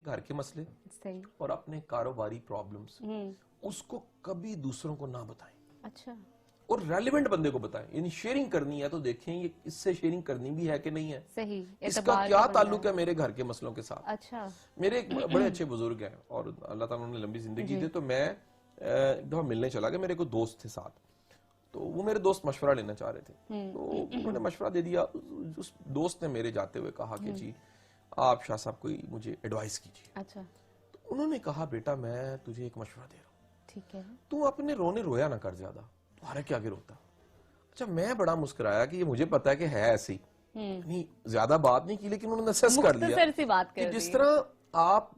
घर के मसले सही। और अपने कारोबारी प्रॉब्लम्स उसको कभी दूसरों को ना बताएं। अच्छा। और रेलिवेंट बंदे को बताएं, यानी शेयरिंग करनी है तो देखें ये इससे शेयरिंग करनी भी है कि नहीं है, सही, इसका क्या ताल्लुक है मेरे घर के मसलों के साथ। अच्छा। मेरे एक बड़े अच्छे बुजुर्ग हैं और अल्लाह ताला उन्हें लंबी जिंदगी दे, तो मैं एक दफा मिलने चला गया, मेरे को दोस्त थे साथ, तो वो मेरे दोस्त मशवरा लेना चाह रहे थे, तो उन्होंने मशवरा दे दिया। उस दोस्त ने मेरे जाते हुए कहा कि जी आप शाह साहब कोई मुझे एडवाइस कीजिए। अच्छा। तो उन्होंने कहा बेटा मैं तुझे एक मशवरा दे रहा हूँ, ठीक है, तू अपने रोने रोया ना कर ज्यादा, तुम्हारा क्या आगे रोता। अच्छा, मैं बड़ा मुस्कुराया कि ये मुझे पता है कि है ऐसे ही, नहीं ज्यादा बात नहीं की, लेकिन उन्होंने असेस कर लिया सी बात कि जिस तरह आप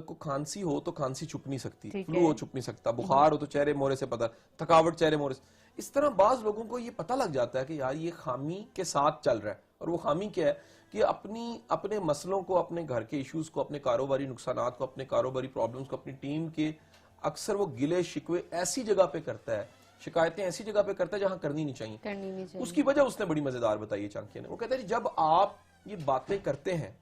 को खांसी हो तो खांसी छुप नहीं सकती, फ्लू हो छुप नहीं सकता, बुखार हो तो चेहरे मोरे से पता, थकावट चेहरे मोरे से, इस तरह बाज लोगों को ये पता लग जाता है कि यार ये खामी के साथ चल रहा है। और वो खामी क्या है कि अपने मसलों को, अपने घर के इश्यूज को, अपने कारोबारी नुकसानात को, अपने कारोबारी प्रॉब्लम्स को अपनी टीम के अक्सर वो गिले शिकवे ऐसी जगह पे करता है, शिकायतें ऐसी जगह पे करता है जहां करनी नहीं चाहिए। उसकी वजह उसने बड़ी मजेदार बताई है चाणक्य ने। वो कहता है जब आप ये बातें करते हैं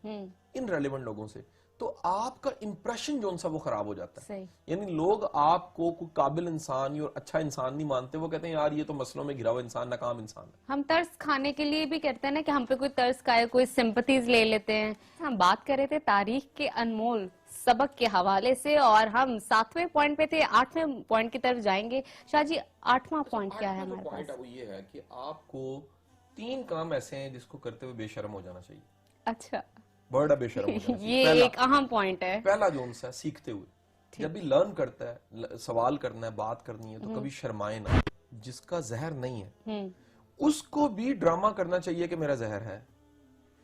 इन रेलेवेंट लोगों से तो आपका इंप्रेशन जो सा वो खराब हो जाता है, यानी लोग आपको कोई काबिल इंसान और अच्छा इंसान नहीं मानते, वो कहते हैं यार ये तो मसलों में घिरा हुआ इंसान, नाकाम इंसान है। हम तरस खाने के लिए भी कहते हैं ना कि हम पे कोई तरस खाए, कोई सिंपैथीज ले लेते हैं। हम बात कर रहे थे तारीख के अनमोल सबक के हवाले से और हम 7वें पॉइंट पे थे, 8वें पॉइंट की तरफ जाएंगे। शाह जी 8वां पॉइंट क्या है हमारे पास? पॉइंट वो ये है कि आपको 3 काम ऐसे हैं जिसको करते हुए बेशर्म हो जाना चाहिए। अच्छा, बड़ा बेशर्म हो जाना चाहिए। ये एक अहम पॉइंट है। पहला जो उनसे सीखते हुए, जब भी लर्न करता है, सवाल करना है, बात करनी है, तो कभी शर्माए ना। जिसका जहर नहीं है उसको भी ड्रामा करना चाहिए कि मेरा जहर है।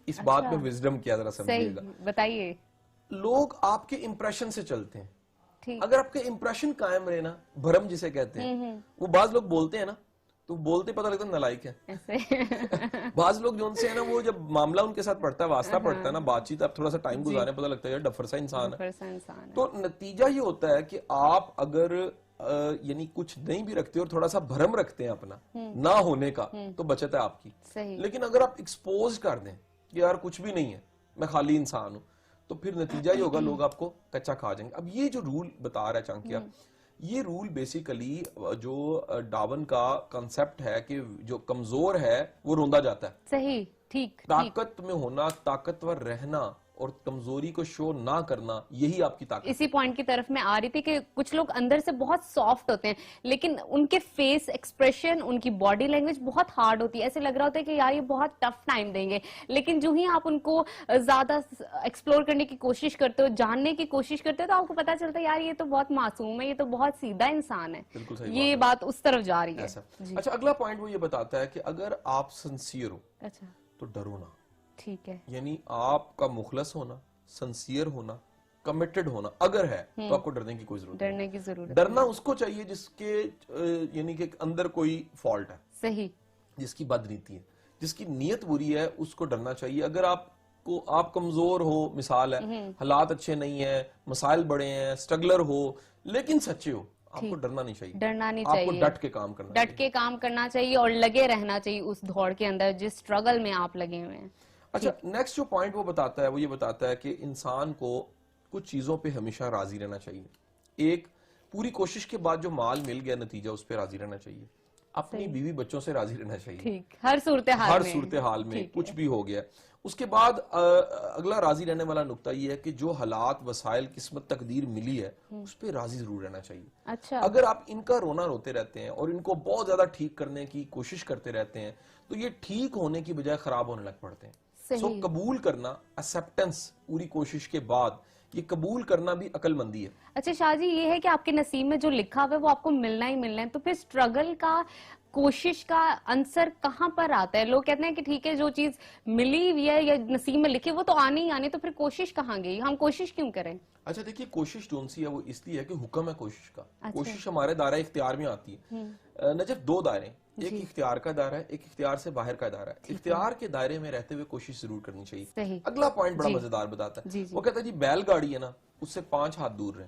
इस बात में विजडम किया जरा समझिएगा। बताइए। लोग आपके इंप्रेशन से चलते हैं, अगर आपके इंप्रेशन कायम रहे ना, भरम जिसे कहते हैं, वो बाज लोग बोलते हैं ना तो बोलते पता लगता है नालायक है। बाज लोग जो उनसे है ना, वो जब मामला उनके साथ पड़ता है, वास्ता पड़ता है ना, बातचीत आप थोड़ा सा टाइम गुजारे, पता लगता है यार डफर सा इंसान है। तो नतीजा ये होता है कि आप अगर यानी कुछ नहीं भी रखते और थोड़ा सा भरम रखते हैं अपना ना होने का, तो बचत है आपकी। लेकिन अगर आप एक्सपोज कर दें कि यार कुछ भी नहीं है, मैं खाली इंसान हूं, तो फिर नतीजा ये होगा लोग आपको कच्चा खा जाएंगे। अब ये जो रूल बता रहा है चाणक्य, ये रूल बेसिकली जो डार्विन का कंसेप्ट है कि जो कमजोर है वो रोंदा जाता है। सही, ठीक। ताकत में होना, ताकतवर रहना और कमजोरी को शो ना करना, यही आपकी ताकत। इसी पॉइंट की तरफ मैं आ रही थी कि कुछ लोग अंदर से बहुत सॉफ्ट होते हैं लेकिन उनके फेस एक्सप्रेशन, उनकी बॉडी लैंग्वेज बहुत हार्ड होती है। ऐसे लग रहा होता है कि यार ये बहुत टफ टाइम देंगे, लेकिन जो ही आप उनको ज्यादा एक्सप्लोर करने की कोशिश करते हो, जानने की कोशिश करते हो, तो आपको पता चलता है यार ये तो बहुत मासूम है, ये तो बहुत सीधा इंसान है। बिल्कुल सही ये बात उस तरफ जा रही है। अच्छा, अगला पॉइंट वो ये बताता है कि अगर आप सिंसियर हो तो डरो ना। ठीक है, यानी आपका मुखलस होना, सिंसियर होना, कमिटेड होना अगर है तो आपको डरने की कोई जरूरत नहीं। डरने की जरूरत डरना उसको चाहिए जिसके यानी कि अंदर कोई फॉल्ट है, सही, जिसकी बदनीति है, जिसकी नीयत बुरी है, उसको डरना चाहिए। अगर आप कमजोर हो, मिसाल है हालात अच्छे नहीं है, मसाइल बड़े हैं, स्ट्रगलर हो, लेकिन सच्चे हो, आपको डरना नहीं चाहिए। डरना नहीं आपको चाहिए, डट के काम करना चाहिए। डट के काम करना चाहिए और लगे रहना चाहिए उस दौड़ के अंदर जिस स्ट्रगल में आप लगे हुए हैं। अच्छा, नेक्स्ट जो पॉइंट वो बताता है वो ये बताता है कि इंसान को कुछ चीजों पे हमेशा राजी रहना चाहिए। एक, पूरी कोशिश के बाद जो माल मिल गया, नतीजा, उस पे राजी रहना चाहिए। अपनी बीवी बच्चों से राजी रहना चाहिए, ठीक, हर सूरत हाल में कुछ भी हो गया। उसके बाद अगला राजी रहने वाला नुक्ता ये है कि जो हालात, वसाइल, किस्मत, तकदीर मिली है उस पे राजी जरूर रहना चाहिए। अच्छा, अगर आप इनका रोना रोते रहते हैं और इनको बहुत ज्यादा ठीक करने की कोशिश करते रहते हैं तो ये ठीक होने की बजाय खराब होने लग पड़ते हैं। सो कबूल करना, एक्सेप्टेंस, पूरी कोशिश के बाद ये कबूल करना भी अकलमंदी है। अच्छा शाह जी, ये है कि आपके नसीब में जो लिखा हुआ है वो आपको मिलना ही मिलना है, तो फिर स्ट्रगल का, कोशिश का आंसर कहाँ पर आता है? लोग कहते हैं कि ठीक है जो चीज मिली हुई है या नसीब में लिखी वो तो आनी ही आनी, तो फिर कोशिश कहाँ गई? हम कोशिश क्यों करें? अच्छा देखिए, कोशिश जो सी है वो इसलिए है कि हुक्म है कोशिश का। कोशिश हमारे दायरा इख्तियार में आती है। नजफ 2 दायरे, एक इख्तियार का दायरा है, एक इख्तियार से बाहर का दायरा है। इख्तियार के दायरे में रहते हुए कोशिश जरूर करनी चाहिए। अगला पॉइंट बड़ा मजेदार बताता है, वो कहता है जी बैलगाड़ी है ना, उससे 5 हाथ दूर रहे।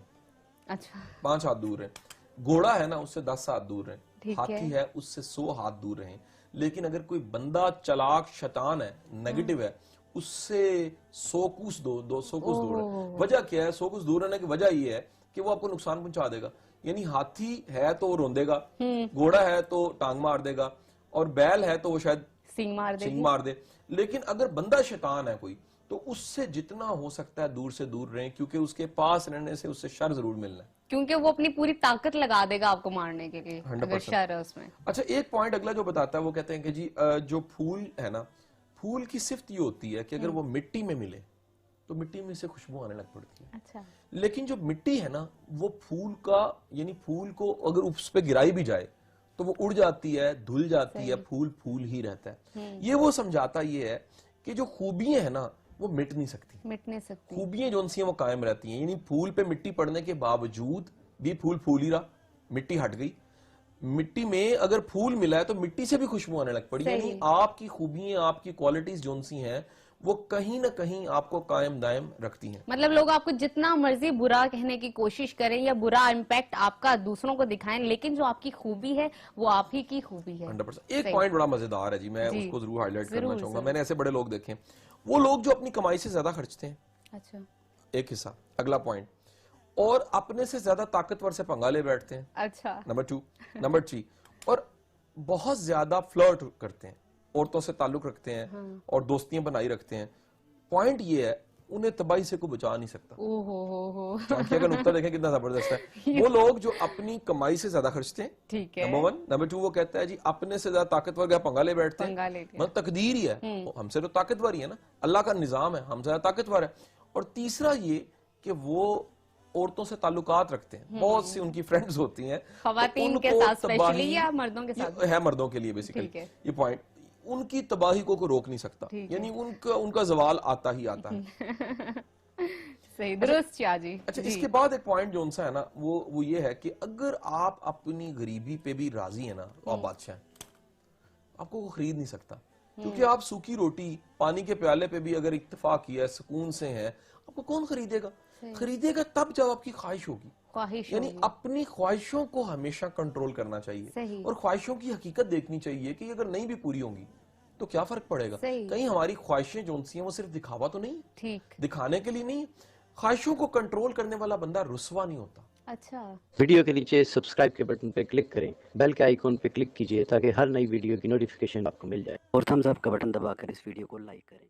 अच्छा, 5 हाथ दूर रहे। घोड़ा है ना, उससे 10 हाथ दूर रहे। हाथी है, उससे 100 हाथ दूर रहे। लेकिन अगर कोई बंदा चालाक, शैतान है, नेगेटिव है, उससे 100 कोस 200 कोस दूर है। वजह क्या है? 100 कोस दूर रहने की वजह ये है कि वो आपको नुकसान पहुंचा देगा। यानी हाथी है तो वो रोंदेगा, घोड़ा है तो टांग मार देगा, और बैल है तो वो शायद सींग मार दे। लेकिन अगर बंदा शैतान है कोई, तो उससे जितना हो सकता है दूर से दूर रहें, क्योंकि उसके पास रहने से उससे शर जरूर मिलना है, क्योंकि वो अपनी पूरी ताकत लगा देगा आपको मारने के लिए अगर शर है उसमें। अच्छा, एक पॉइंट अगला जो बताता है वो कहते हैं कि जी जो फूल है ना, फूल की सिफ्त ये होती है कि अगर वो मिट्टी में मिले तो मिट्टी में से खुशबू आने लग पड़ती है। अच्छा। लेकिन जो मिट्टी है ना, वो फूल का, यानी फूल को अगर उस पर गिराई भी जाए तो वो उड़ जाती है, धुल जाती है, फूल फूल ही रहता है। ये वो समझाता ये है कि जो खूबियां है ना वो मिट नहीं सकती। खूबियां जो सी वो कायम रहती हैं। यानी फूल पे मिट्टी पड़ने के बावजूद भी फूल फूल ही रहा, मिट्टी हट गई, मिट्टी में अगर फूल मिला है तो मिट्टी से भी खुशबू आने लग पड़ी। यानी आपकी खूबियां, आपकी क्वालिटीज जो सी हैं वो कहीं ना कहीं आपको कायम दायम रखती हैं। मतलब लोग आपको जितना मर्जी बुरा कहने की कोशिश करें या बुरा इम्पैक्ट आपका दूसरों को दिखाएं, लेकिन जो आपकी खूबी है वो आप ही की खूबी है। 100%। एक पॉइंट बड़ा मजेदार है जी, मैं उसको जरूर हाईलाइट करना चाहूंगा। मैंने ऐसे बड़े लोग देखे, वो लोग जो अपनी कमाई से ज्यादा खर्चते हैं, अच्छा, एक हिस्सा। अगला पॉइंट, और अपने से ज्यादा ताकतवर से पंगा ले बैठते हैं। अच्छा। नंबर 2, नंबर 3, और बहुत ज्यादा फ्लर्ट करते हैं, औरतों से ताल्लुक रखते हैं और दोस्तियां बनाई रखते हैं। पॉइंट ये है, उन्हें तबाही से कोई बचा नहीं सकता। चाणक्य का नुक्ता देखें कितना जबरदस्त है। वो लोग जो अपनी कमाई से ज्यादा खर्चते हैं, ठीक है, नंबर 1। नंबर 2, वो कहता है जी अपने से ज्यादा ताकतवर का पंगा ले बैठते हैं। मतलब तकदीर ही है, हमसे तो ताकतवर ही है ना, अल्लाह का निजाम है, हम ज्यादा ताकतवर है। और तीसरा ये कि वो औरतों से ताल्लुकात रखते हैं, बहुत सी उनकी फ्रेंड्स होती हैं, खवातीन के साथ स्पेशली या मर्दों के साथ है, मर्दों के लिए बेसिकली ये पॉइंट, उनकी तबाही को कोई रोक नहीं सकता। यानी उनका जवाल आता ही आता है। सही, दुरुस्त जी। अच्छा, इसके बाद एक पॉइंट जो उनसा है ना, वो ये है कि अगर आप अपनी गरीबी पे भी राजी है ना, तो आप बादशाह हैं, आपको वो खरीद नहीं सकता। क्योंकि आप सूखी रोटी पानी के प्याले पे भी अगर इत्तेफाक किया है, सुकून से है, आपको कौन खरीदेगा? खरीदेगा तब जब आपकी ख्वाहिश होगी। यानी अपनी ख्वाहिशों को हमेशा कंट्रोल करना चाहिए, और ख्वाहिशों की हकीकत देखनी चाहिए कि अगर नहीं भी पूरी होंगी तो क्या फर्क पड़ेगा। कहीं हमारी ख्वाहिशें जो सी हैं वो सिर्फ दिखावा तो नहीं, ठीक दिखाने के लिए नहीं। ख्वाहिशों को कंट्रोल करने वाला बंदा रुस्वा नहीं होता। अच्छा, वीडियो के नीचे सब्सक्राइब के बटन पे क्लिक करें, बेल के आइकॉन पे क्लिक कीजिए ताकि हर नई वीडियो की नोटिफिकेशन आपको मिल जाए, और थम्स अप का बटन दबाकर इस वीडियो को लाइक करें।